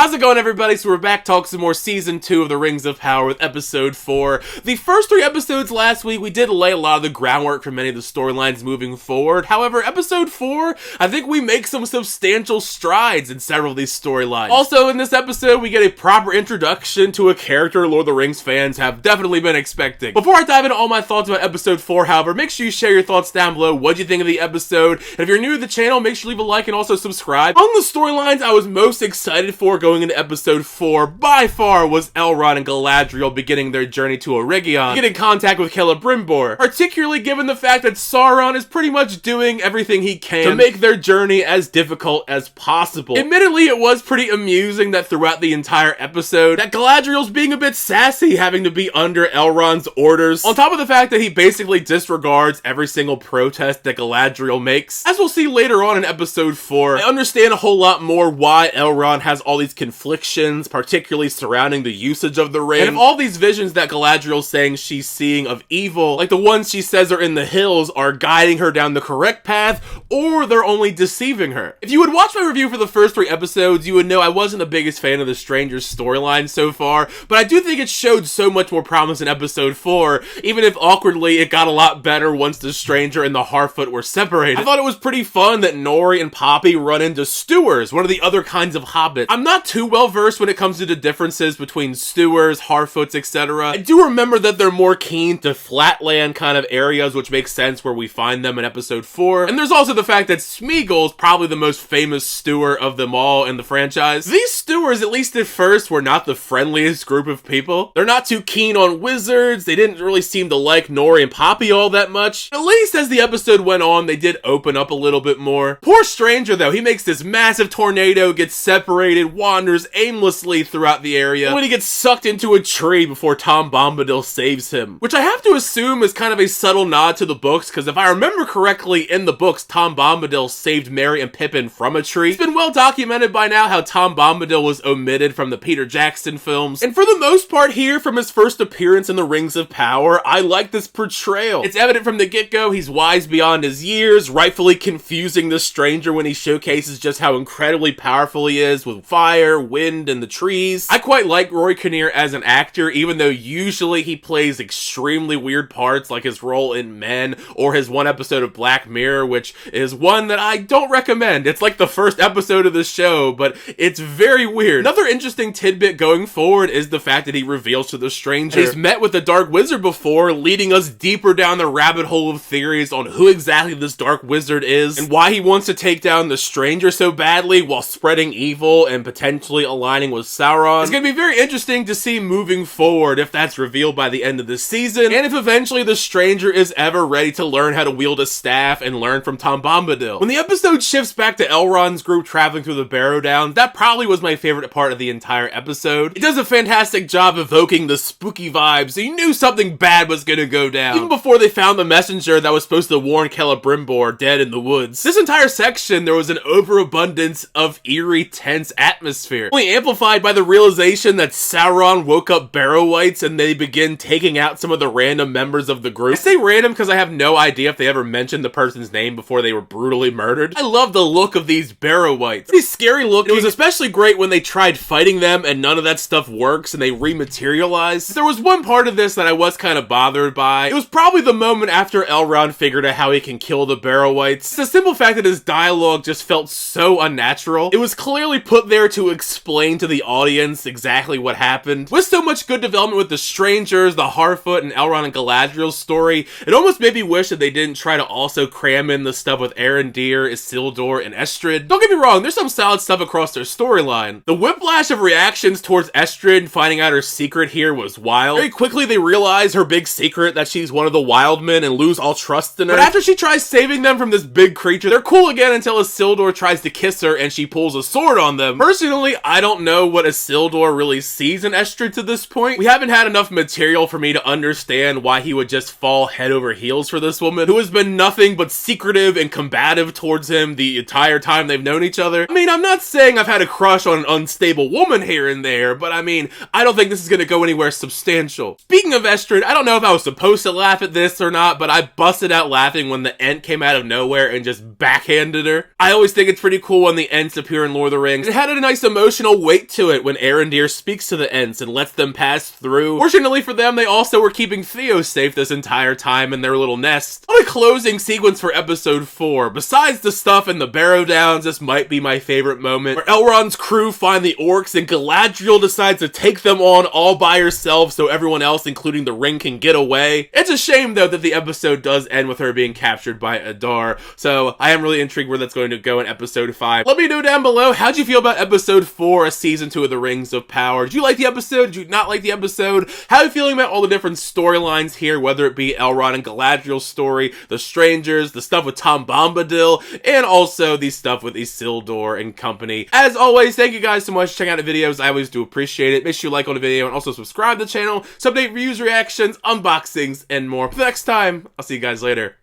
How's it going, everybody? So we're back talking some more Season 2 of The Rings of Power with Episode 4. The first 3 episodes last week, we did lay a lot of the groundwork for many of the storylines moving forward. However, Episode 4, I think we make some substantial strides in several of these storylines. Also, in this episode, we get a proper introduction to a character Lord of the Rings fans have definitely been expecting. Before I dive into all my thoughts about Episode 4, however, make sure you share your thoughts down below. What do you think of the episode? And if you're new to the channel, make sure you leave a like and also subscribe. On the storylines I was most excited for going into Episode 4 by far was Elrond and Galadriel beginning their journey to Eregion, get in contact with Celebrimbor, particularly given the fact that Sauron is pretty much doing everything he can to make their journey as difficult as possible. Admittedly, it was pretty amusing that throughout the entire episode, that Galadriel's being a bit sassy having to be under Elrond's orders, on top of the fact that he basically disregards every single protest that Galadriel makes. As we'll see later on in Episode 4, I understand a whole lot more why Elrond has all these conflictions, particularly surrounding the usage of the ring. And if all these visions that Galadriel's saying she's seeing of evil, like the ones she says are in the hills, are guiding her down the correct path, or they're only deceiving her. If you would watch my review for the first 3 episodes, you would know I wasn't the biggest fan of the Stranger's storyline so far, but I do think it showed so much more promise in Episode 4, even if awkwardly it got a lot better once the Stranger and the Harfoot were separated. I thought it was pretty fun that Nori and Poppy run into Stewers, one of the other kinds of hobbits. I'm not too well versed when it comes to the differences between Stewers, Harfoots, etc. I do remember that they're more keen to flatland kind of areas, which makes sense where we find them in Episode 4. And there's also the fact that Smeagol's probably the most famous Steward of them all in the franchise. These Stewards, at least at first, were not the friendliest group of people. They're not too keen on wizards. They didn't really seem to like Nori and Poppy all that much. At least as the episode went on, they did open up a little bit more. Poor Stranger, though, he makes this massive tornado, gets separated, wanders aimlessly throughout the area, when he gets sucked into a tree before Tom Bombadil saves him. Which I have to assume is kind of a subtle nod to the books, because if I remember correctly, in the books, Tom Bombadil saved Merry and Pippin from a tree. It's been well documented by now how Tom Bombadil was omitted from the Peter Jackson films, and for the most part here, from his first appearance in The Rings of Power, I like this portrayal. It's evident from the get-go he's wise beyond his years, rightfully confusing the Stranger when he showcases just how incredibly powerful he is with fire, wind, and the trees. I quite like Rory Kinnear as an actor, even though usually he plays extremely weird parts like his role in Men or his one episode of Black Mirror, which is one that I don't recommend. It's like the first episode of the show, but it's very weird. Another interesting tidbit going forward is the fact that he reveals to the Stranger he's met with the Dark Wizard before, leading us deeper down the rabbit hole of theories on who exactly this Dark Wizard is and why he wants to take down the Stranger so badly while spreading evil and potentially aligning with Sauron. It's going to be very interesting to see moving forward if that's revealed by the end of the season, and if eventually the Stranger is ever ready to learn how to wield a staff and learn from Tom Bombadil. When the episode shifts back to Elrond's group traveling through the Barrow Downs, that probably was my favorite part of the entire episode. It does a fantastic job evoking the spooky vibes, so you knew something bad was going to go down, even before they found the messenger that was supposed to warn Celebrimbor dead in the woods. This entire section, there was an overabundance of eerie, tense atmosphere, only amplified by the realization that Sauron woke up Barrow-wights and they begin taking out some of the random members of the group. I say random because I have no idea if they ever mentioned the person's name before they were brutally murdered. I love the look of these Barrow-wights. Pretty scary looking. It was especially great when they tried fighting them and none of that stuff works and they rematerialize. There was one part of this that I was kind of bothered by. It was probably the moment after Elrond figured out how he can kill the Barrow-wights. It's the simple fact that his dialogue just felt so unnatural. It was clearly put there to explain to the audience exactly what happened. With so much good development with the Strangers, the Harfoot, and Elrond and Galadriel's story, it almost made me wish that they didn't try to also cram in the stuff with Arondir, Isildur, and Estrid. Don't get me wrong, there's some solid stuff across their storyline. The whiplash of reactions towards Estrid finding out her secret here was wild. Very quickly they realize her big secret, that she's one of the Wildmen, and lose all trust in her. But after she tries saving them from this big creature, they're cool again until Isildur tries to kiss her and she pulls a sword on them. Personally, I don't know what Isildur really sees in Estrid to this point. We haven't had enough material for me to understand why he would just fall head over heels for this woman, who has been nothing but secretive and combative towards him the entire time they've known each other. I mean, I'm not saying I've had a crush on an unstable woman here and there, but I mean, I don't think this is gonna go anywhere substantial. Speaking of Estrid, I don't know if I was supposed to laugh at this or not, but I busted out laughing when the Ent came out of nowhere and just backhanded her. I always think it's pretty cool when the Ents appear in Lord of the Rings. It had a nice emotional weight to it when Arondir speaks to the Ents and lets them pass through. Fortunately for them, they also were keeping Theo safe this entire time in their little nest. What a closing sequence for episode 4. Besides the stuff in the Barrow Downs, this might be my favorite moment, where Elrond's crew find the orcs and Galadriel decides to take them on all by herself so everyone else, including the ring, can get away. It's a shame though that the episode does end with her being captured by Adar, so I am really intrigued where that's going to go in episode 5. Let me know down below, how'd you feel about episode 4 of season 2 of the Rings of Power? Did you like the episode? Did you not like the episode? How are you feeling about all the different storylines here, whether it be Elrond and Galadriel's story, the strangers, the stuff with Tom Bombadil, and also the stuff with Isildur and company? As always, thank you guys so much for checking out the videos. I always do appreciate it. Make sure you like on the video and also subscribe to the channel to update reviews, reactions, unboxings, and more. For the next time, I'll see you guys later.